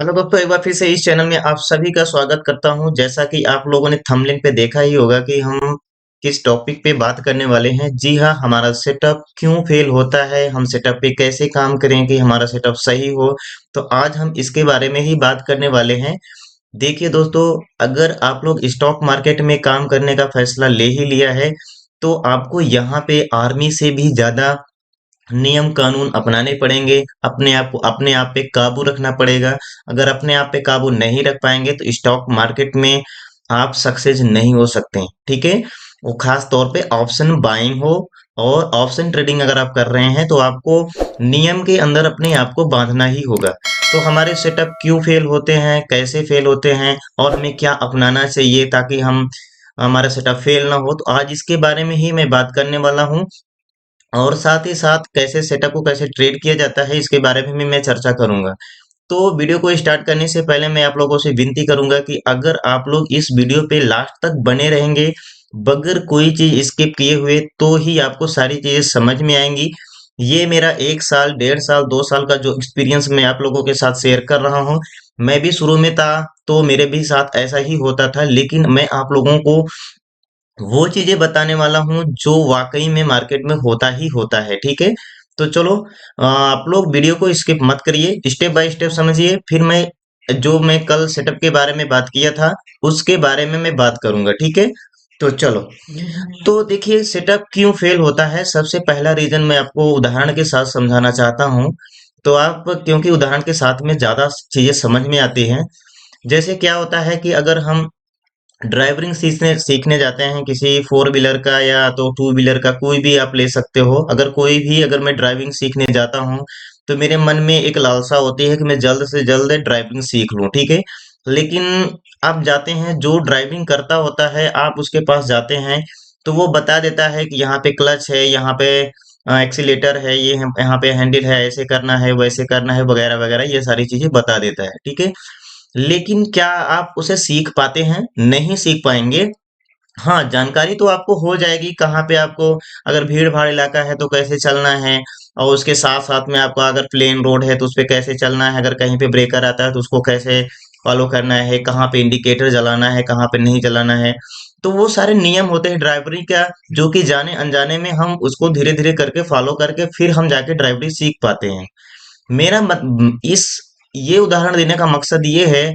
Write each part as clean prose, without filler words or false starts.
Hello दोस्तों, एक बार फिर से इस चैनल में आप सभी का स्वागत करता हूं। जैसा कि आप लोगों ने थंबनेल पे देखा ही होगा कि हम किस टॉपिक पे बात करने वाले हैं। जी हाँ, हमारा सेटअप क्यों फेल होता है, हम सेटअप पे कैसे काम करें कि हमारा सेटअप सही हो। तो आज हम इसके बारे में ही बात करने वाले हैं। देखिए दोस्तों, अगर आप लोग स्टॉक मार्केट में काम करने का फैसला ले ही लिया है, तो आपको यहाँ पे आर्मी से भी ज्यादा नियम कानून अपनाने पड़ेंगे। अपने आप पे काबू रखना पड़ेगा। अगर अपने आप पे काबू नहीं रख पाएंगे तो स्टॉक मार्केट में आप सक्सेस नहीं हो सकते। ठीक है। वो खास तौर पे ऑप्शन बाइंग हो और ऑप्शन ट्रेडिंग अगर आप कर रहे हैं तो आपको नियम के अंदर अपने आप को बांधना ही होगा। तो हमारे सेटअप क्यों फेल होते हैं, कैसे फेल होते हैं और हमें क्या अपनाना चाहिए ताकि हम हमारा सेटअप फेल ना हो, तो आज इसके बारे में ही मैं बात करने वाला हूँ। और साथ ही साथ कैसे सेटअप को कैसे ट्रेड किया जाता है इसके बारे में भी मैं चर्चा करूंगा। तो वीडियो को स्टार्ट करने से पहले मैं आप लोगों से विनती करूंगा कि अगर आप लोग इस वीडियो पे लास्ट तक बने रहेंगे बगैर कोई चीज स्किप किए हुए, तो ही आपको सारी चीजें समझ में आएंगी। ये मेरा 1 साल 1.5 साल 2 साल का जो एक्सपीरियंस मैं आप लोगों के साथ शेयर कर रहा हूँ। मैं भी शुरू में था तो मेरे भी साथ ऐसा ही होता था, लेकिन मैं आप लोगों को वो चीजें बताने वाला हूँ जो वाकई में मार्केट में होता ही होता है। ठीक है। तो चलो, आप लोग वीडियो को स्किप मत करिए, स्टेप बाय स्टेप समझिए। फिर मैं कल सेटअप के बारे में बात किया था उसके बारे में मैं बात करूंगा। ठीक है। तो चलो, तो देखिए सेटअप क्यों फेल होता है। सबसे पहला रीजन मैं आपको उदाहरण के साथ समझाना चाहता हूँ। तो आप, क्योंकि उदाहरण के साथ में ज्यादा चीजें समझ में आती हैं। जैसे क्या होता है कि अगर हम ड्राइविंग सीखने सीखने जाते हैं किसी फोर व्हीलर का या तो टू व्हीलर का, कोई भी आप ले सकते हो। अगर मैं ड्राइविंग सीखने जाता हूँ तो मेरे मन में एक लालसा होती है कि मैं जल्द से जल्द ड्राइविंग सीख लूं। ठीक है। लेकिन आप जाते हैं, जो ड्राइविंग करता होता है आप उसके पास जाते हैं तो वो बता देता है कि यहाँ पे क्लच है, यहाँ पे एक्सीलेटर है, यहाँ पे हैंडल है, ऐसे करना है वैसे करना है वगैरह वगैरह, ये सारी चीजें बता देता है। ठीक है। लेकिन क्या आप उसे सीख पाते हैं? नहीं सीख पाएंगे। हाँ, जानकारी तो आपको हो जाएगी कहाँ पे आपको, अगर भीड़ भाड़ इलाका है तो कैसे चलना है, और उसके साथ साथ में आपको अगर प्लेन रोड है तो उस पे कैसे चलना है, अगर कहीं पे ब्रेकर आता है तो उसको कैसे फॉलो करना है, कहाँ पे इंडिकेटर जलाना है, कहाँ पे नहीं जलाना है। तो वो सारे नियम होते हैं ड्राइवरी का, जो कि जाने अनजाने में हम उसको धीरे धीरे करके फॉलो करके फिर हम जाके ड्राइवरी सीख पाते हैं। मेरा मत इस ये उदाहरण देने का मकसद ये है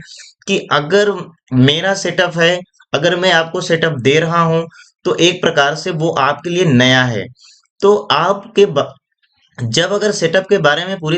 कि अगर मेरा सेटअप है, अगर मैं आपको सेटअप दे रहा हूं, तो एक प्रकार से वो आपके लिए नया है। तो जब अगर सेटअप के बारे में पूरी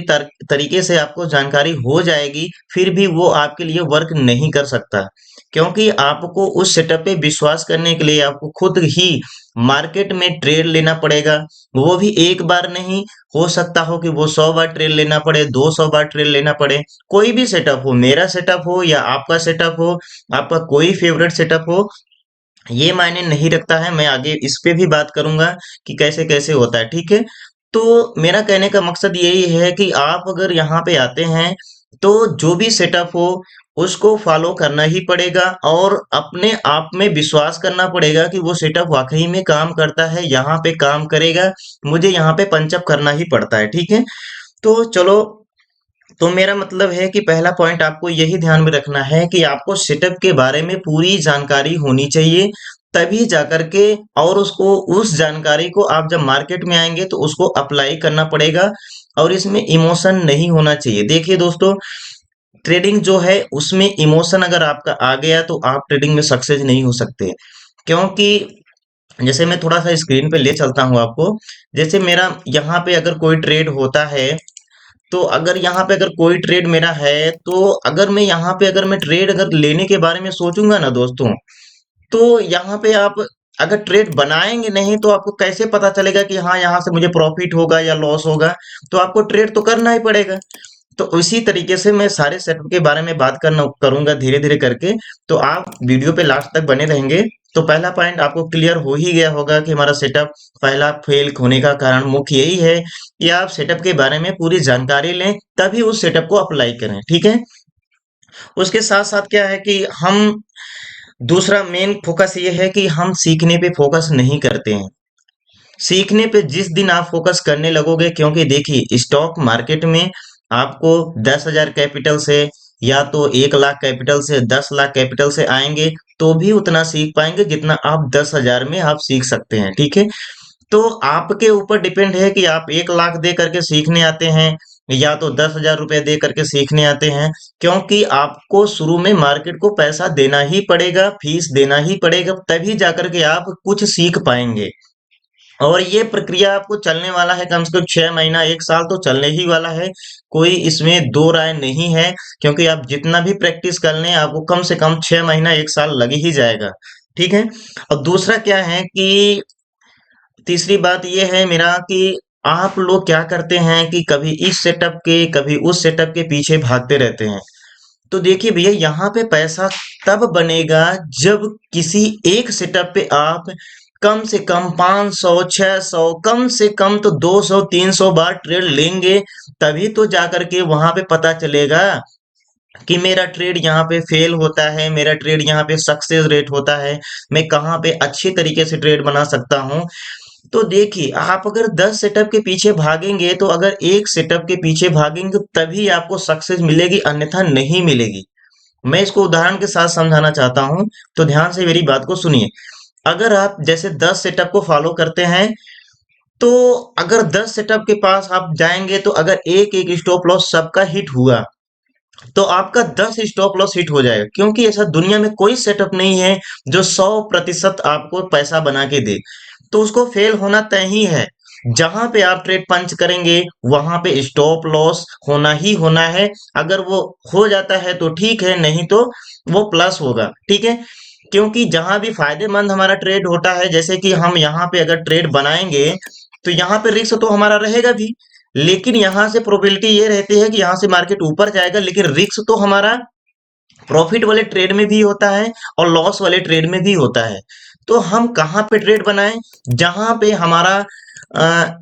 तरीके से आपको जानकारी हो जाएगी, फिर भी वो आपके लिए वर्क नहीं कर सकता। क्योंकि आपको उस सेटअप पे विश्वास करने के लिए आपको खुद ही मार्केट में ट्रेड लेना पड़ेगा। वो भी एक बार नहीं, हो सकता हो कि वो 100 बार ट्रेड लेना पड़े, 200 बार ट्रेड लेना पड़े। कोई भी सेटअप हो, मेरा सेटअप हो या आपका सेटअप हो, आपका कोई फेवरेट सेटअप हो, ये मायने नहीं रखता है। मैं आगे इस पे भी बात करूंगा कि कैसे कैसे होता है। ठीक है। तो मेरा कहने का मकसद यही है कि आप अगर यहाँ पे आते हैं तो जो भी सेटअप हो उसको फॉलो करना ही पड़ेगा और अपने आप में विश्वास करना पड़ेगा कि वो सेटअप वाकई में काम करता है, यहाँ पे काम करेगा, मुझे यहाँ पे पंचअप करना ही पड़ता है। ठीक है। तो चलो, तो मेरा मतलब है कि पहला पॉइंट आपको यही ध्यान में रखना है कि आपको सेटअप के बारे में पूरी जानकारी होनी चाहिए, तभी जाकर के, और उसको, उस जानकारी को आप जब मार्केट में आएंगे तो उसको अप्लाई करना पड़ेगा। और इसमें इमोशन नहीं होना चाहिए। देखिए दोस्तों, ट्रेडिंग जो है उसमें इमोशन अगर आपका आ गया तो आप ट्रेडिंग में सक्सेस नहीं हो सकते। क्योंकि जैसे मैं थोड़ा सा स्क्रीन पे ले चलता हूँ आपको। जैसे मेरा यहाँ पे अगर कोई ट्रेड होता है, तो अगर यहाँ पे अगर कोई ट्रेड मेरा है, तो अगर मैं यहाँ पे अगर मैं ट्रेड अगर लेने के बारे में सोचूंगा ना दोस्तों, तो यहाँ पे आप अगर ट्रेड बनाएंगे नहीं तो आपको कैसे पता चलेगा कि हाँ यहाँ से मुझे प्रॉफिट होगा या लॉस होगा। तो आपको ट्रेड तो करना ही पड़ेगा। तो उसी तरीके से मैं सारे सेटअप के बारे में बात करना करूंगा धीरे धीरे करके। तो आप वीडियो पे लास्ट तक बने रहेंगे। तो पहला पॉइंट आपको क्लियर हो ही गया होगा कि हमारा सेटअप पहला फेल होने का कारण मुख्य यही है कि आप सेटअप के बारे में पूरी जानकारी लें, तभी उस सेटअप को अप्लाई करें। ठीक है। उसके साथ साथ क्या है कि हम, दूसरा मेन फोकस ये है कि हम सीखने पे फोकस नहीं करते हैं। सीखने पे जिस दिन आप फोकस करने लगोगे, क्योंकि देखिए स्टॉक मार्केट में आपको 10,000 कैपिटल से या तो 1 लाख कैपिटल से 10 लाख कैपिटल से आएंगे तो भी उतना सीख पाएंगे जितना आप 10,000 में आप सीख सकते हैं। ठीक है, तो आपके ऊपर डिपेंड है कि आप 1 लाख दे करके सीखने आते हैं या तो 10,000 रुपए दे करके सीखने आते हैं, क्योंकि आपको शुरू में मार्केट को पैसा देना ही पड़ेगा, फीस देना ही पड़ेगा, तभी जाकर के आप कुछ सीख पाएंगे। और ये प्रक्रिया आपको चलने वाला है कम से कम 6 महीना 1 साल तो चलने ही वाला है। कोई इसमें दो राय नहीं है, क्योंकि आप जितना भी प्रैक्टिस कर लें आपको कम से कम 6 महीना 1 साल लग ही जाएगा। ठीक है, और दूसरा क्या है कि तीसरी बात ये है मेरा कि आप लोग क्या करते हैं कि कभी इस सेटअप के कभी उस सेटअप के पीछे भागते रहते हैं। तो देखिए भैया, यहाँ पे पैसा तब बनेगा जब किसी एक सेटअप पे आप कम से कम 500 600 कम से कम तो 200 300 बार ट्रेड लेंगे, तभी तो जाकर के वहां पे पता चलेगा कि मेरा ट्रेड यहाँ पे फेल होता है, मेरा ट्रेड यहाँ पे सक्सेस रेट होता है, मैं कहाँ पे अच्छे तरीके से ट्रेड बना सकता हूँ। तो देखिए, आप अगर 10 सेटअप के पीछे भागेंगे तो अगर एक सेटअप के पीछे भागेंगे तभी आपको सक्सेस मिलेगी, अन्यथा नहीं मिलेगी। मैं इसको उदाहरण के साथ समझाना चाहता हूँ, तो ध्यान से मेरी बात को सुनिए। अगर आप जैसे 10 सेटअप को फॉलो करते हैं, तो अगर 10 सेटअप के पास आप जाएंगे तो अगर एक एक स्टॉप लॉस सबका हिट हुआ तो आपका 10 स्टॉप लॉस हिट हो जाएगा, क्योंकि ऐसा दुनिया में कोई सेटअप नहीं है जो 100% आपको पैसा बना के दे। तो उसको फेल होना तय ही है। जहां पे आप ट्रेड पंच करेंगे वहां पे स्टॉप लॉस होना ही होना है। अगर वो हो जाता है तो ठीक है, नहीं तो वो प्लस होगा। ठीक है, क्योंकि जहां भी फायदेमंद हमारा ट्रेड होता है, जैसे कि हम यहाँ पे अगर ट्रेड बनाएंगे तो यहाँ पे रिस्क तो हमारा रहेगा भी, लेकिन यहाँ से प्रोबेबिलिटी ये रहती है कि यहाँ से मार्केट ऊपर जाएगा, लेकिन रिस्क तो हमारा प्रॉफिट वाले ट्रेड में भी होता है और लॉस वाले ट्रेड में भी होता है। तो हम कहाँ पे ट्रेड बनाएं? जहां पे हमारा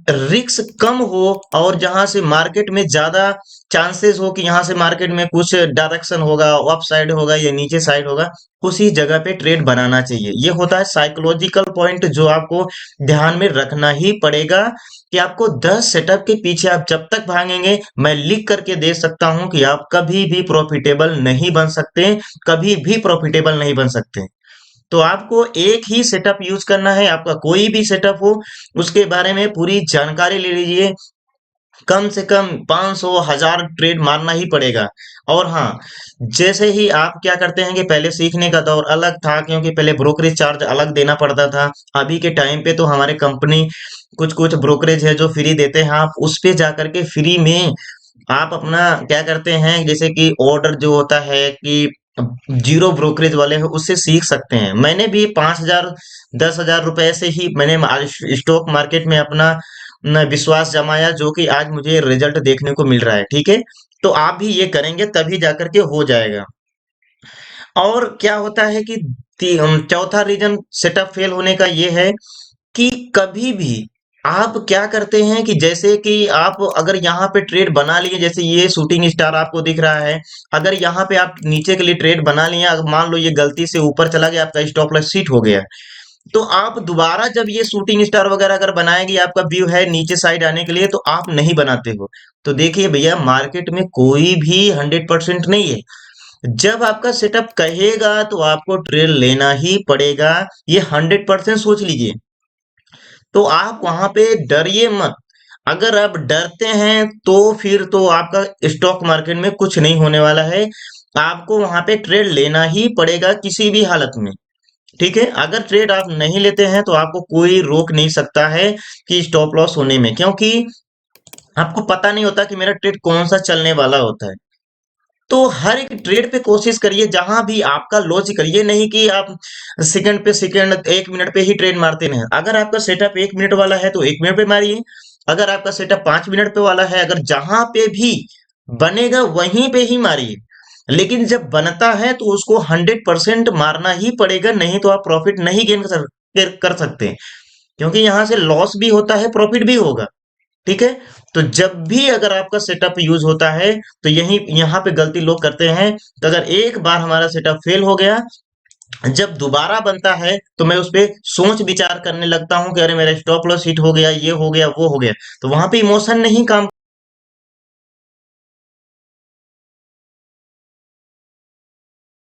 रिस्क कम हो और जहां से मार्केट में ज्यादा चांसेस हो कि यहाँ से मार्केट में कुछ डायरेक्शन होगा, अप साइड होगा या नीचे साइड होगा, उसी जगह पे ट्रेड बनाना चाहिए। ये होता है साइकोलॉजिकल पॉइंट जो आपको ध्यान में रखना ही पड़ेगा कि आपको 10 सेटअप के पीछे आप जब तक भागेंगे, मैं लिख करके दे सकता हूं कि आप कभी भी प्रॉफिटेबल नहीं बन सकते, कभी भी प्रॉफिटेबल नहीं बन सकते। तो आपको एक ही सेटअप यूज करना है, आपका कोई भी सेटअप हो उसके बारे में पूरी जानकारी ले लीजिए। कम से कम 500 1000 ट्रेड मारना ही पड़ेगा। और हाँ, जैसे ही आप क्या करते हैं कि पहले सीखने का दौर अलग था, क्योंकि पहले ब्रोकरेज चार्ज अलग देना पड़ता था। अभी के टाइम पे तो हमारे कंपनी कुछ कुछ ब्रोकरेज है जो फ्री देते हैं, आप उस पे जाकर के फ्री में आप अपना क्या करते हैं, जैसे कि ऑर्डर जो होता है कि जीरो ब्रोकरेज वाले हैं उससे सीख सकते हैं। मैंने भी 5,000 10,000 रुपए से ही मैंने स्टॉक मार्केट में अपना विश्वास जमाया, जो कि आज मुझे रिजल्ट देखने को मिल रहा है। ठीक है, तो आप भी ये करेंगे तभी जाकर के हो जाएगा। और क्या होता है कि चौथा रीजन सेटअप फेल होने का ये है कि कभी भी आप क्या करते हैं कि जैसे कि आप अगर यहाँ पे ट्रेड बना लिए, जैसे ये शूटिंग स्टार आपको दिख रहा है, अगर यहाँ पे आप नीचे के लिए ट्रेड बना लिए, अगर मान लो ये गलती से ऊपर चला गया, आपका स्टॉप लॉस हिट हो गया, तो आप दोबारा जब ये शूटिंग स्टार वगैरह अगर बनाएंगे, आपका व्यू है नीचे साइड आने के लिए, तो आप नहीं बनाते हो। तो देखिए भैया, मार्केट में कोई भी 100% नहीं है। जब आपका सेटअप कहेगा तो आपको ट्रेड लेना ही पड़ेगा, ये 100% सोच लीजिए। तो आप वहां पे डरिए मत। अगर आप डरते हैं तो फिर तो आपका स्टॉक मार्केट में कुछ नहीं होने वाला है। आपको वहां पे ट्रेड लेना ही पड़ेगा किसी भी हालत में। ठीक है, अगर ट्रेड आप नहीं लेते हैं तो आपको कोई रोक नहीं सकता है कि स्टॉप लॉस होने में, क्योंकि आपको पता नहीं होता कि मेरा ट्रेड कौन सा चलने वाला होता है। तो हर एक ट्रेड पे कोशिश करिए जहां भी आपका लॉजिकल, ये नहीं कि आप सेकंड पे सेकंड 1 मिनट पे ही ट्रेड मारते रहें। अगर आपका सेटअप 1 मिनट वाला है तो 1 मिनट पे मारिए। अगर आपका सेटअप 5 मिनट पे वाला है, अगर जहां पे भी बनेगा वहीं पे ही मारिए। लेकिन जब बनता है तो उसको 100% मारना ही पड़ेगा, नहीं तो आप प्रॉफिट नहीं गेन कर सकते, क्योंकि यहाँ से लॉस भी होता है, प्रॉफिट भी होगा। ठीक है, तो जब भी अगर आपका सेटअप यूज होता है तो यही यहाँ पे गलती लोग करते हैं। तो अगर एक बार हमारा सेटअप फेल हो गया, जब दोबारा बनता है तो मैं उस पे सोच विचार करने लगता हूँ कि अरे मेरा स्टॉप लॉस हिट हो गया, ये हो गया, वो हो गया। तो वहां पे इमोशन नहीं काम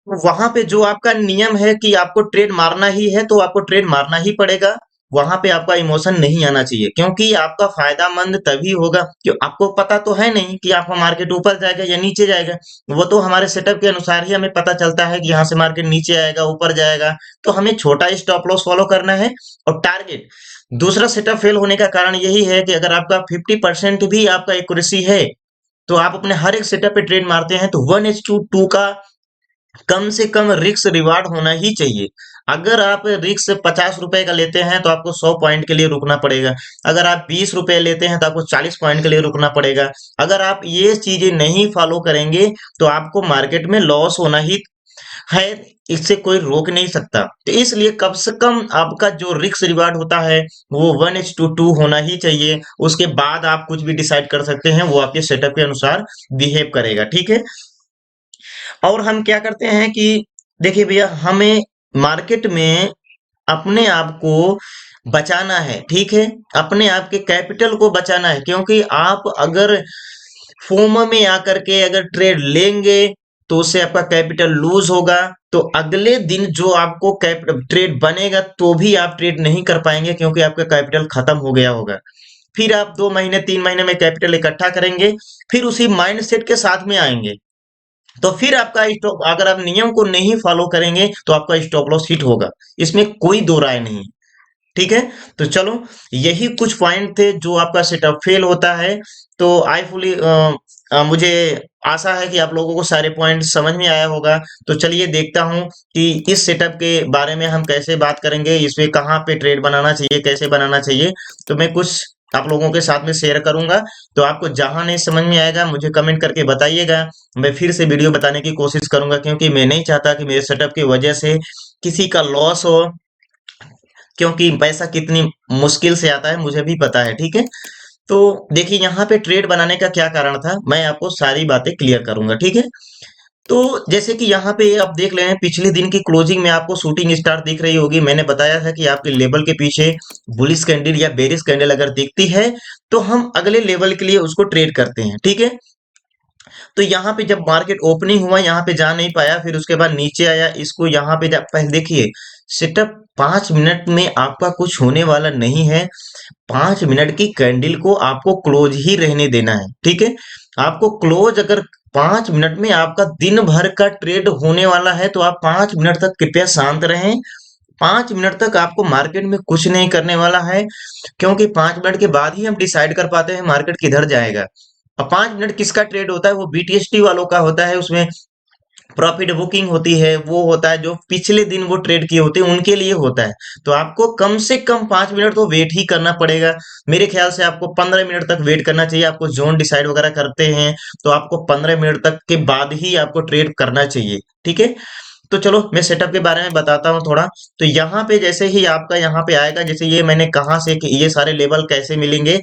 वहां पे जो आपका नियम है कि आपको ट्रेड मारना ही है तो आपको ट्रेड मारना ही पड़ेगा। वहां पे आपका इमोशन नहीं आना चाहिए, क्योंकि आपका फायदामंद तभी होगा कि आपको पता तो है नहीं कि आपका मार्केट ऊपर जाएगा या नीचे जाएगा। वो तो हमारे सेटअप के अनुसार ही हमें पता चलता है कि यहाँ से मार्केट नीचे आएगा ऊपर जाएगा। तो हमें छोटा स्टॉप लॉस फॉलो करना है और टारगेट। दूसरा सेटअप फेल होने का कारण यही है कि अगर आपका 50% भी आपका एक्यूरेसी है तो आप अपने हर एक सेटअप पे ट्रेड मारते हैं तो 1:2 का कम से कम रिस्क रिवार्ड होना ही चाहिए। अगर आप रिस्क 50 रुपए का लेते हैं तो आपको 100 पॉइंट के लिए रुकना पड़ेगा। अगर आप 20 रुपए लेते हैं तो आपको 40 पॉइंट के लिए रुकना पड़ेगा। अगर आप ये चीजें नहीं फॉलो करेंगे तो आपको मार्केट में लॉस होना ही है। इससे कोई रोक नहीं सकता। तो इसलिए कम से कम आपका जो रिस्क रिवार्ड होता है वो 1:2 होना ही चाहिए। उसके बाद आप कुछ भी डिसाइड कर सकते हैं, वो आपके सेटअप के अनुसार बिहेव करेगा। ठीक है। और हम क्या करते हैं कि देखिए भैया, हमें मार्केट में अपने आप को बचाना है। ठीक है। अपने आप के कैपिटल को बचाना है, क्योंकि आप अगर फोमो में आकर के अगर ट्रेड लेंगे तो उससे आपका कैपिटल लूज होगा। तो अगले दिन जो आपको ट्रेड बनेगा तो भी आप ट्रेड नहीं कर पाएंगे, क्योंकि आपका कैपिटल खत्म हो गया होगा। फिर आप 2 महीने 3 महीने में कैपिटल इकट्ठा करेंगे, फिर उसी माइंडसेट के साथ में आएंगे। तो फिर आपका स्टॉप, अगर आप नियम को नहीं फॉलो करेंगे तो आपका स्टॉप लॉस हिट होगा। इसमें कोई दो राय नहीं। ठीक है। तो चलो, यही कुछ पॉइंट थे जो आपका सेटअप फेल होता है। तो आई फुली मुझे आशा है कि आप लोगों को सारे पॉइंट समझ में आया होगा। तो चलिए देखता हूं कि इस सेटअप के बारे में हम कैसे बात करेंगे, इसमें कहाँ पे ट्रेड बनाना चाहिए, कैसे बनाना चाहिए। तो मैं कुछ आप लोगों के साथ में शेयर करूंगा। तो आपको जहां नहीं समझ में आएगा मुझे कमेंट करके बताइएगा। मैं फिर से वीडियो बताने की कोशिश करूंगा, क्योंकि मैं नहीं चाहता कि मेरे सेटअप की वजह से किसी का लॉस हो। क्योंकि पैसा कितनी मुश्किल से आता है मुझे भी पता है। ठीक है। तो देखिए, यहाँ पे ट्रेड बनाने का क्या कारण था, मैं आपको सारी बातें क्लियर करूंगा। ठीक है। तो जैसे कि यहाँ पे आप देख रहे हैं, पिछले दिन की क्लोजिंग में आपको शूटिंग स्टार दिख रही होगी। मैंने बताया था कि आपके लेवल के पीछे बुलिश कैंडल या बेरिश कैंडल अगर दिखती है तो हम अगले लेवल के लिए उसको ट्रेड करते हैं। ठीक है। तो यहाँ पे जब मार्केट ओपनिंग हुआ, यहाँ पे जा नहीं पाया, फिर उसके बाद नीचे आया, इसको यहाँ पे पहले देखिए, सेटअप 5 मिनट में आपका कुछ होने वाला नहीं है। 5 मिनट की कैंडल को आपको क्लोज ही रहने देना है। ठीक है। आपको क्लोज अगर 5 मिनट में आपका दिन भर का ट्रेड होने वाला है तो आप 5 मिनट तक कृपया शांत रहें। 5 मिनट तक आपको मार्केट में कुछ नहीं करने वाला है, क्योंकि 5 मिनट के बाद ही हम डिसाइड कर पाते हैं मार्केट किधर जाएगा। अब 5 मिनट किसका ट्रेड होता है, वो बीटीएसटी वालों का होता है। उसमें प्रॉफिट बुकिंग होती है, वो होता है जो पिछले दिन वो ट्रेड किए होते हैं उनके लिए होता है। तो आपको कम से कम 5 मिनट तो वेट ही करना पड़ेगा। मेरे ख्याल से आपको 15 मिनट तक वेट करना चाहिए। आपको जोन डिसाइड वगैरह करते हैं तो आपको 15 मिनट तक के बाद ही आपको ट्रेड करना चाहिए। ठीक है। तो चलो, मैं सेटअप के बारे में बताता हूँ थोड़ा। तो यहाँ पे जैसे ही आपका यहाँ पे आएगा, जैसे ये मैंने कहा से कि ये सारे लेवल कैसे मिलेंगे,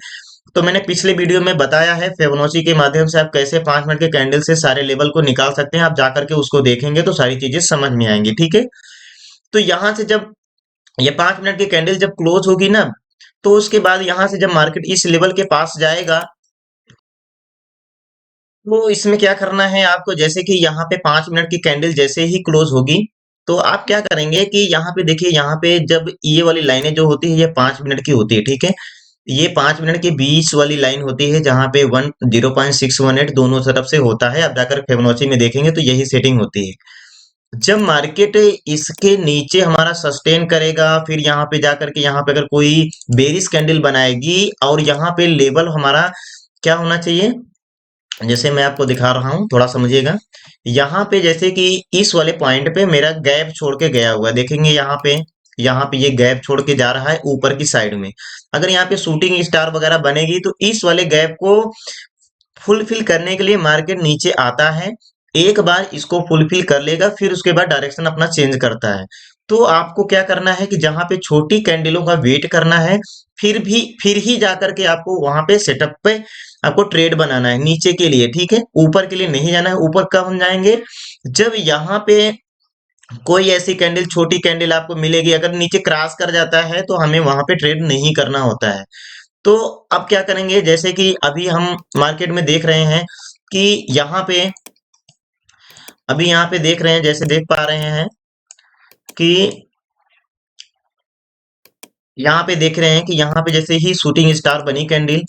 तो मैंने पिछले वीडियो में बताया है फिबोनाची के माध्यम से आप कैसे 5 मिनट के कैंडल से सारे लेवल को निकाल सकते हैं। आप जाकर के उसको देखेंगे तो सारी चीजें समझ में आएंगी। ठीक है। तो यहाँ से जब ये 5 मिनट की कैंडल जब क्लोज होगी ना, तो उसके बाद यहाँ से जब मार्केट इस लेवल के पास जाएगा, तो इसमें क्या करना है आपको, जैसे कि यहाँ पे 5 मिनट की कैंडल जैसे ही क्लोज होगी तो आप क्या करेंगे कि यहाँ पे देखिए, यहाँ पे जब ये वाली लाइनें जो होती है ये 5 मिनट की होती है। ठीक है। ये 5 मिनट के बीच वाली लाइन होती है जहां पे 0.618 दोनों तरफ से होता है। आप जाकर फिबोनाची में देखेंगे तो यही सेटिंग होती है। जब मार्केट इसके नीचे हमारा सस्टेन करेगा, फिर यहाँ पे जाकर के यहाँ पे अगर कोई बेरिश कैंडल बनाएगी और यहाँ पे लेवल हमारा क्या होना चाहिए, जैसे मैं आपको दिखा रहा हूँ, थोड़ा समझिएगा। यहाँ पे जैसे कि इस वाले पॉइंट पे मेरा गैप छोड़ के गया हुआ है, देखेंगे यहाँ पे ये गैप छोड़ के जा रहा है ऊपर की साइड में। अगर यहाँ पे शूटिंग स्टार वगैरह बनेगी तो इस वाले गैप को फुलफिल करने के लिए मार्केट नीचे आता है। एक बार इसको फुलफिल कर लेगा, फिर उसके बाद डायरेक्शन अपना चेंज करता है। तो आपको क्या करना है कि जहां पे छोटी कैंडलों का वेट करना है, फिर ही जाकर के आपको वहां पे सेटअप पे आपको ट्रेड बनाना है नीचे के लिए। ठीक है। ऊपर के लिए नहीं जाना है। ऊपर कब हम जाएंगे, जब यहाँ पे कोई ऐसी कैंडल, छोटी कैंडल आपको मिलेगी, अगर नीचे क्रॉस कर जाता है तो हमें वहां पे ट्रेड नहीं करना होता है। तो अब क्या करेंगे, जैसे कि अभी हम मार्केट में देख रहे हैं कि यहाँ पे अभी यहाँ पे देख रहे हैं, जैसे देख पा रहे हैं कि यहाँ पे देख रहे हैं कि यहाँ पे जैसे ही शूटिंग स्टार बनी कैंडल,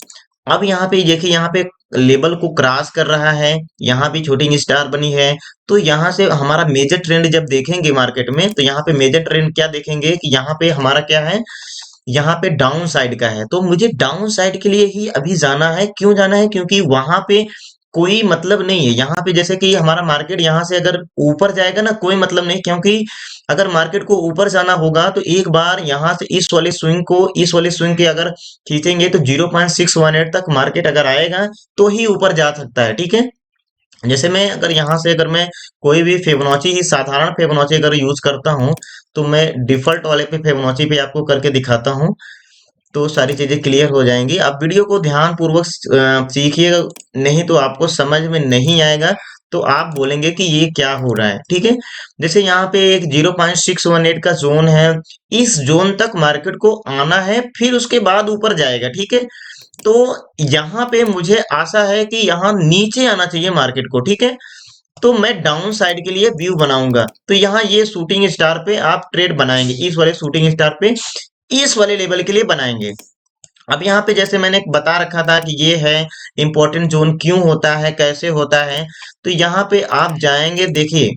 अब यहाँ पे देखिए, यहाँ पे लेवल को क्रॉस कर रहा है, यहाँ भी शूटिंग स्टार बनी है। तो यहाँ से हमारा मेजर ट्रेंड जब देखेंगे मार्केट में, तो यहाँ पे मेजर ट्रेंड क्या देखेंगे कि यहाँ पे हमारा क्या है, यहाँ पे डाउन साइड का है। तो मुझे डाउन साइड के लिए ही अभी जाना है। क्यों जाना है? क्योंकि वहां पे कोई मतलब नहीं है। यहाँ पे जैसे कि हमारा मार्केट यहाँ से अगर ऊपर जाएगा ना, कोई मतलब नहीं, क्योंकि अगर मार्केट को ऊपर जाना होगा तो एक बार यहाँ से इस वाले स्विंग के अगर खींचेंगे तो 0.618 तक मार्केट अगर आएगा तो ही ऊपर जा सकता है। ठीक है, जैसे मैं अगर यहाँ से अगर मैं कोई भी फिबोनाची ही साधारण फिबोनाची अगर यूज करता हूँ, तो मैं डिफॉल्ट वाले पे फिबोनाची पे आपको करके दिखाता हूँ, तो सारी चीजें क्लियर हो जाएंगी। आप वीडियो को ध्यान पूर्वक सीखिएगा, नहीं तो आपको समझ में नहीं आएगा, तो आप बोलेंगे कि ये क्या हो रहा है। ठीक है, जैसे यहाँ पे एक 0.618 का जोन है, इस जोन तक मार्केट को आना है, फिर उसके बाद ऊपर जाएगा। ठीक है, तो यहाँ पे मुझे आशा है कि यहाँ नीचे आना चाहिए मार्केट को। ठीक है, तो मैं डाउन साइड के लिए व्यू बनाऊंगा, तो यहाँ ये शूटिंग स्टार पे आप ट्रेड बनाएंगे, इस वाले शूटिंग स्टार पे इस वाले लेवल के लिए बनाएंगे। अब यहाँ पे जैसे मैंने बता रखा था कि ये है इंपॉर्टेंट जोन, क्यों होता है, कैसे होता है। तो यहाँ पे आप जाएंगे, देखिए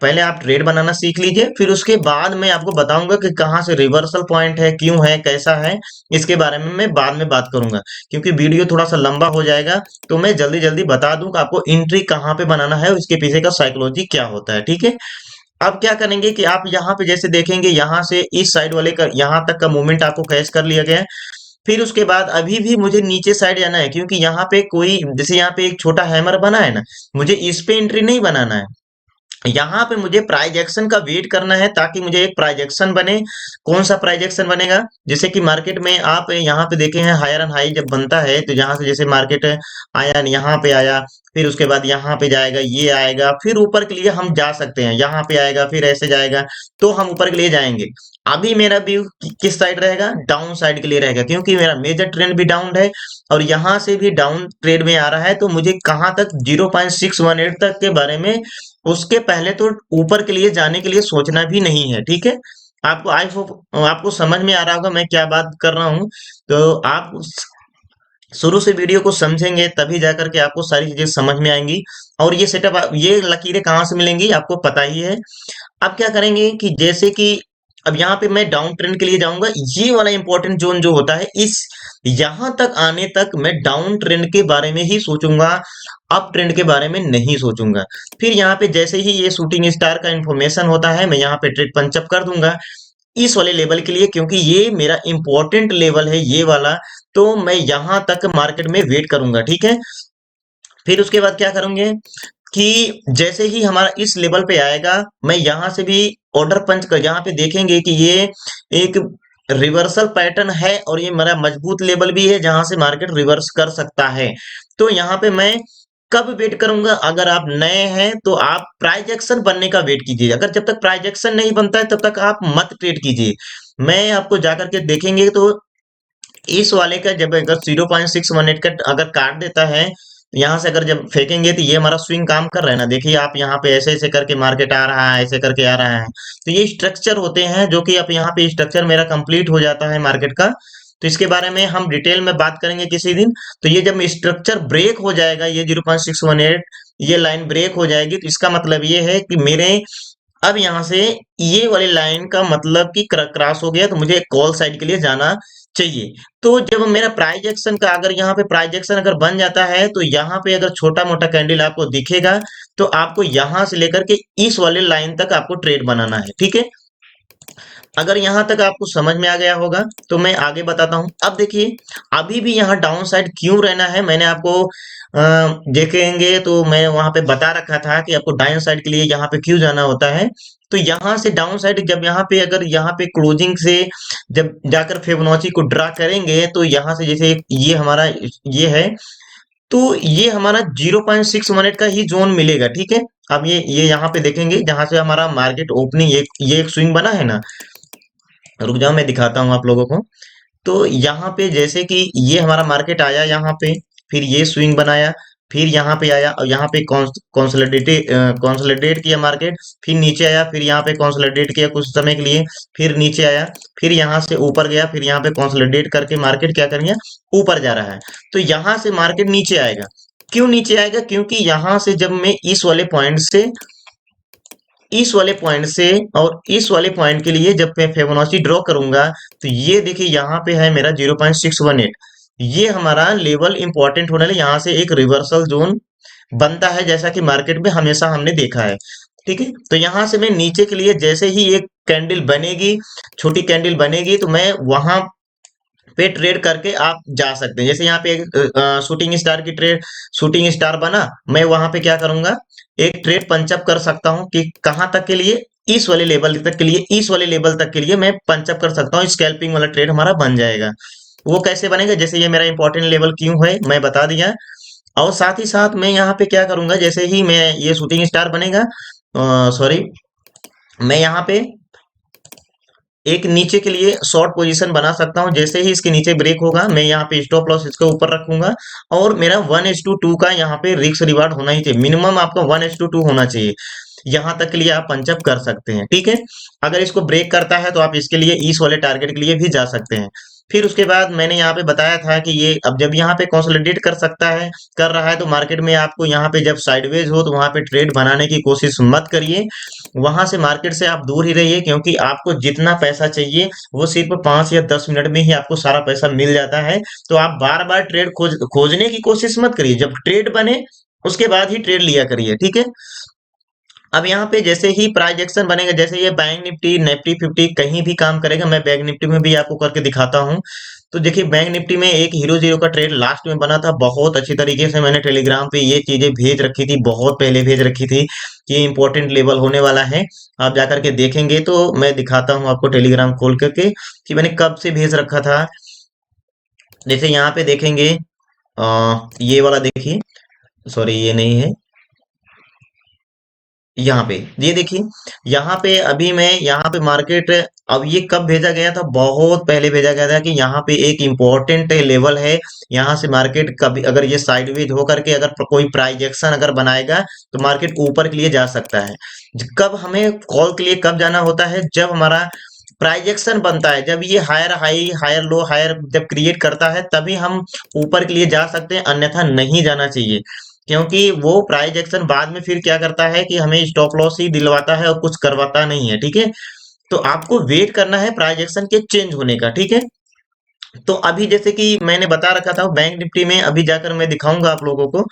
पहले आप ट्रेड बनाना सीख लीजिए, फिर उसके बाद मैं आपको बताऊंगा कि कहाँ से रिवर्सल पॉइंट है, क्यों है, कैसा है, इसके बारे में मैं बाद में बात करूंगा, क्योंकि वीडियो थोड़ा सा लंबा हो जाएगा। तो मैं जल्दी जल्दी बता दूं कि आपको एंट्री कहाँ पे बनाना है और इसके पीछे का साइकोलॉजी क्या होता है। ठीक है, अब क्या करेंगे कि आप यहाँ पे जैसे देखेंगे, यहाँ से इस साइड वाले का यहाँ तक का मूवमेंट आपको कैच कर लिया गया है। फिर उसके बाद अभी भी मुझे नीचे साइड जाना है, क्योंकि यहाँ पे कोई जैसे यहाँ पे एक छोटा हैमर बना है ना, मुझे इस पे एंट्री नहीं बनाना है। यहाँ पे मुझे प्राइज एक्शन का वेट करना है, ताकि मुझे एक प्राइज एक्शन बने। कौन सा प्राइज एक्शन बनेगा? जैसे कि मार्केट में आप यहाँ पे देखे हैं, हायर एंड हाई जब बनता है, तो यहाँ से जैसे मार्केट आया, यहाँ पे आया, फिर उसके बाद यहाँ पे जाएगा, ये आएगा, फिर ऊपर के लिए हम जा सकते हैं, यहाँ पे आएगा, फिर ऐसे जाएगा, तो हम ऊपर के लिए जाएंगे। अभी मेरा व्यू किस साइड रहेगा? डाउन साइड के लिए रहेगा, क्योंकि मेरा मेजर ट्रेंड भी डाउन है और यहाँ से भी डाउन ट्रेड में आ रहा है। तो मुझे कहाँ तक? 0.618 तक के बारे में, उसके पहले तो ऊपर के लिए जाने के लिए सोचना भी नहीं है। ठीक है, आपको आई होप आपको समझ में आ रहा होगा मैं क्या बात कर रहा हूँ। तो आप शुरू से वीडियो को समझेंगे, तभी जाकर के आपको सारी चीजें समझ में आएंगी। और ये सेटअप, ये लकीरें कहाँ से मिलेंगी आपको पता ही है। अब क्या करेंगे कि जैसे कि अब यहाँ पे मैं डाउन ट्रेंड के लिए जाऊंगा, ये वाला इंपॉर्टेंट जोन जो होता है, इस यहां तक आने तक मैं डाउन ट्रेंड के बारे में ही सोचूंगा, अप ट्रेंड के बारे में नहीं सोचूंगा। फिर यहाँ पे जैसे ही ये शूटिंग स्टार का इंफॉर्मेशन होता है, मैं यहाँ पे ट्रेड पंचअप कर दूंगा इस वाले लेवल के लिए, क्योंकि ये मेरा इंपॉर्टेंट लेवल है ये वाला। तो मैं यहां तक मार्केट में वेट करूंगा। ठीक है, फिर उसके बाद क्या करूंगे कि जैसे ही हमारा इस लेवल पे आएगा, मैं यहां से भी ऑर्डर पंच कर, यहाँ पे देखेंगे कि ये एक रिवर्सल पैटर्न है और ये मेरा मजबूत लेवल भी है, जहां से मार्केट रिवर्स कर सकता है। तो यहाँ पे मैं कब वेट करूंगा? अगर आप नए हैं तो आप प्राइज एक्शन बनने का वेट कीजिए। अगर जब तक प्राइज एक्शन नहीं बनता है तब तक आप मत ट्रेड कीजिए। मैं आपको जाकर के देखेंगे तो इस वाले का जब अगर 0.618 का अगर काट देता है, यहाँ से अगर जब फेंकेंगे, तो ये हमारा स्विंग काम कर रहा है ना। देखिए आप यहाँ पे ऐसे ऐसे करके मार्केट आ रहा है, ऐसे करके आ रहा है। तो ये स्ट्रक्चर होते हैं, जो कि अब यहाँ पे स्ट्रक्चर मेरा कंप्लीट हो जाता है मार्केट का। तो इसके बारे में हम डिटेल में बात करेंगे किसी दिन। तो ये जब स्ट्रक्चर ब्रेक हो जाएगा, ये 0.618 ये लाइन ब्रेक हो जाएगी, तो इसका मतलब ये है कि मेरे अब यहाँ से ये वाली लाइन का मतलब कि क्रॉस हो गया, तो मुझे कॉल साइड के लिए जाना चाहिए। तो जब मेरा प्राइज एक्शन का अगर यहाँ पे प्राइज एक्शन अगर बन जाता है, तो यहाँ पे अगर छोटा मोटा कैंडल आपको दिखेगा, तो आपको यहाँ से लेकर के इस वाले लाइन तक आपको ट्रेड बनाना है। ठीक है, अगर यहाँ तक आपको समझ में आ गया होगा तो मैं आगे बताता हूँ। अब देखिए, अभी भी यहाँ डाउन साइड क्यों रहना है, मैंने आपको देखेंगे तो मैं वहां पे बता रखा था कि आपको डाउन साइड के लिए यहाँ पे क्यों जाना होता है। तो यहाँ से डाउन साइड जब यहाँ पे अगर यहाँ पे क्लोजिंग से जब जाकर फिबोनाची को ड्रा करेंगे, तो यहाँ से जैसे ये हमारा ये है, तो ये हमारा 0.618 का ही जोन मिलेगा। ठीक है, अब ये यहाँ पे देखेंगे जहां से हमारा मार्केट ओपनिंग ये एक स्विंग बना है ना, रुक जाओ मैं दिखाता हूँ आप लोगों को। तो यहाँ पे जैसे कि ये हमारा मार्केट आया यहाँ पे, फिर ये स्विंग बनाया, फिर यहाँ पे आया और यहाँ पे कॉन्सोलिडेट किया मार्केट, फिर नीचे आया, फिर यहाँ पे कॉन्सोलिडेट किया कुछ समय के लिए, फिर नीचे आया, फिर यहाँ से ऊपर गया, फिर यहाँ पे कॉन्सोलिडेट करके मार्केट क्या करेंगे, ऊपर जा रहा है। तो यहाँ से मार्केट नीचे आएगा। क्यों नीचे आएगा? क्योंकि यहाँ से जब मैं इस वाले पॉइंट से और इस वाले पॉइंट के लिए जब मैं फिबोनाची ड्रॉ करूंगा, तो ये देखिए यहाँ पे है मेरा 0.618। ये हमारा लेवल इंपॉर्टेंट होने वाला, यहाँ से एक रिवर्सल जोन बनता है, जैसा कि मार्केट में हमेशा हमने देखा है। ठीक है, तो यहाँ से मैं नीचे के लिए जैसे ही एक कैंडल बनेगी, छोटी कैंडल बनेगी, तो मैं वहां पे ट्रेड करके आप जा सकते हैं। जैसे यहाँ पे एक शूटिंग स्टार की ट्रेड, शूटिंग स्टार बना, मैं वहां पे क्या करूंगा, एक ट्रेड पंचअप कर सकता हूँ कि कहाँ तक के लिए, इस वाले लेवल तक के लिए, इस वाले लेवल तक के लिए मैं पंचअप कर सकता हूँ। स्कैल्पिंग वाला ट्रेड हमारा बन जाएगा। वो कैसे बनेगा? जैसे ये मेरा इंपॉर्टेंट लेवल क्यों है मैं बता दिया, और साथ ही साथ मैं यहाँ पे क्या करूंगा, जैसे ही मैं ये शूटिंग स्टार बनेगा, सॉरी, मैं यहाँ पे एक नीचे के लिए शॉर्ट पोजीशन बना सकता हूं। जैसे ही इसके नीचे ब्रेक होगा, मैं यहाँ पे स्टॉप लॉस इसके ऊपर रखूंगा, और मेरा 1:2 का यहाँ पे रिस्क रिवार्ड होना ही चाहिए। मिनिमम आपका 1:2 होना चाहिए। यहाँ तक के लिए आप पंचअप कर सकते हैं। ठीक है, अगर इसको ब्रेक करता है तो आप इसके लिए इस वाले टारगेट के लिए भी जा सकते हैं। फिर उसके बाद मैंने यहाँ पे बताया था कि ये अब जब यहाँ पे कंसोलिडेट कर सकता है, कर रहा है, तो मार्केट में आपको यहाँ पे जब साइडवेज हो तो वहां पे ट्रेड बनाने की कोशिश मत करिए। वहां से मार्केट से आप दूर ही रहिए, क्योंकि आपको जितना पैसा चाहिए वो सिर्फ 5 या 10 मिनट में ही आपको सारा पैसा मिल जाता है। तो आप बार बार ट्रेड खोजने की कोशिश मत करिए। जब ट्रेड बने उसके बाद ही ट्रेड लिया करिए। ठीक है, अब यहाँ पे जैसे ही प्राइस एक्शन बनेगा, जैसे ये बैंक निफ्टी, निफ्टी 50 कहीं भी काम करेगा, मैं बैंक निफ्टी में भी आपको करके दिखाता हूँ। तो देखिए बैंक निफ्टी में एक हीरो जीरो का ट्रेड लास्ट में बना था, बहुत अच्छी तरीके से मैंने टेलीग्राम पे ये चीजें भेज रखी थी, बहुत पहले भेज रखी थी कि ये इंपॉर्टेंट लेवल होने वाला है। आप जाकर के देखेंगे तो मैं दिखाता हूँ आपको टेलीग्राम खोल करके कि मैंने कब से भेज रखा था। जैसे यहाँ पे देखेंगे, ये वाला देखिए, सॉरी ये नहीं है, यहाँ पे ये देखिए, यहाँ पे अभी मैं यहाँ पे मार्केट, अब ये कब भेजा गया था, बहुत पहले भेजा गया था कि यहाँ पे एक इम्पोर्टेंट लेवल है। यहाँ से मार्केट कभी अगर ये साइडवेज होकर के अगर कोई प्राइजेक्शन अगर बनाएगा तो मार्केट ऊपर के लिए जा सकता है। कब हमें कॉल के लिए कब जाना होता है? जब हमारा प्राइजेक्शन बनता है, जब ये higher high, higher low, higher जब क्रिएट करता है, तभी हम ऊपर के लिए जा सकते हैं, अन्यथा नहीं जाना चाहिए। क्योंकि वो प्राइस एक्शन बाद में फिर क्या करता है कि हमें स्टॉप लॉस ही दिलवाता है और कुछ करवाता नहीं है। ठीक है, तो आपको वेट करना है प्राइस एक्शन के चेंज होने का। ठीक है, तो अभी जैसे कि मैंने बता रखा था बैंक निफ्टी में, अभी जाकर मैं दिखाऊंगा आप लोगों को।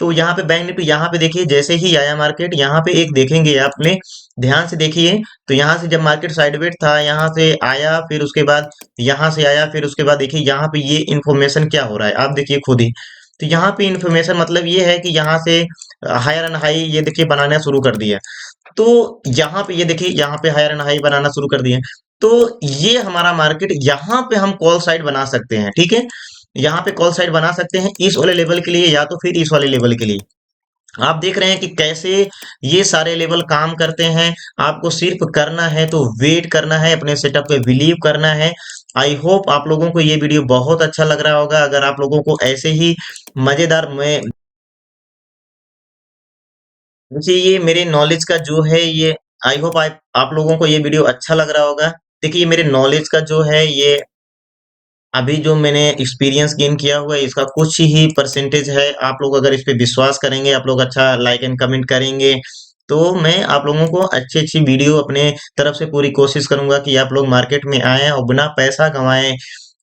तो यहाँ पे बैंक निफ्टी, यहाँ पे देखिए जैसे ही आया मार्केट, यहाँ पे एक देखेंगे आपने, ध्यान से देखिए। तो यहाँ से जब मार्केट साइडवेज था, यहाँ से आया, फिर उसके बाद यहाँ से आया, फिर उसके बाद देखिए यहाँ पे ये इन्फॉर्मेशन क्या हो रहा है, आप देखिए खुद ही। तो यहाँ पे इन्फॉर्मेशन मतलब ये है कि यहाँ से हायर एंड हाई ये देखिए बनाना शुरू कर दिया। तो यहाँ पे ये देखिए, यहाँ पे हायर एंड हाई बनाना शुरू कर दिए। तो ये हमारा मार्केट, यहाँ पे हम कॉल साइड बना सकते हैं। ठीक है, यहाँ पे कॉल साइड बना सकते हैं इस वाले लेवल के लिए या तो फिर इस वाले लेवल के लिए। आप देख रहे हैं कि कैसे ये सारे लेवल काम करते हैं। आपको सिर्फ करना है तो वेट करना है, अपने सेटअप पे बिलीव करना है। आई होप आप लोगों को ये वीडियो बहुत अच्छा लग रहा होगा। अगर आप लोगों को ऐसे ही मजेदार में, देखिए ये मेरे नॉलेज का जो है ये, आई होप आप लोगों को ये वीडियो अच्छा लग रहा होगा। देखिए मेरे नॉलेज का जो है ये, अभी जो मैंने एक्सपीरियंस गेन किया हुआ है इसका कुछ ही परसेंटेज है। आप लोग अगर इस पे विश्वास करेंगे, आप लोग अच्छा लाइक एंड कमेंट करेंगे, तो मैं आप लोगों को अच्छी अच्छी वीडियो अपने तरफ से पूरी कोशिश करूंगा कि आप लोग मार्केट में आए और बिना पैसा कमाए।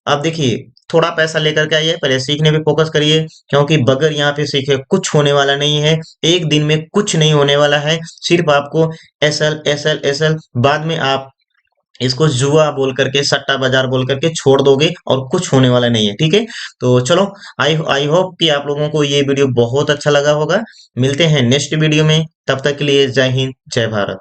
आप देखिए, थोड़ा पैसा लेकर के आइए, पहले सीखने पे फोकस करिए, क्योंकि बगैर यहाँ पे सीखे कुछ होने वाला नहीं है। एक दिन में कुछ नहीं होने वाला है। सिर्फ आपको एसएल एसएल एसएल, बाद में आप इसको जुआ बोल करके, सट्टा बाजार बोल करके छोड़ दोगे और कुछ होने वाला नहीं है। ठीक है, तो चलो, आई आई होप कि आप लोगों को ये वीडियो बहुत अच्छा लगा होगा। मिलते हैं नेक्स्ट वीडियो में, तब तक के लिए जय हिंद, जय भारत।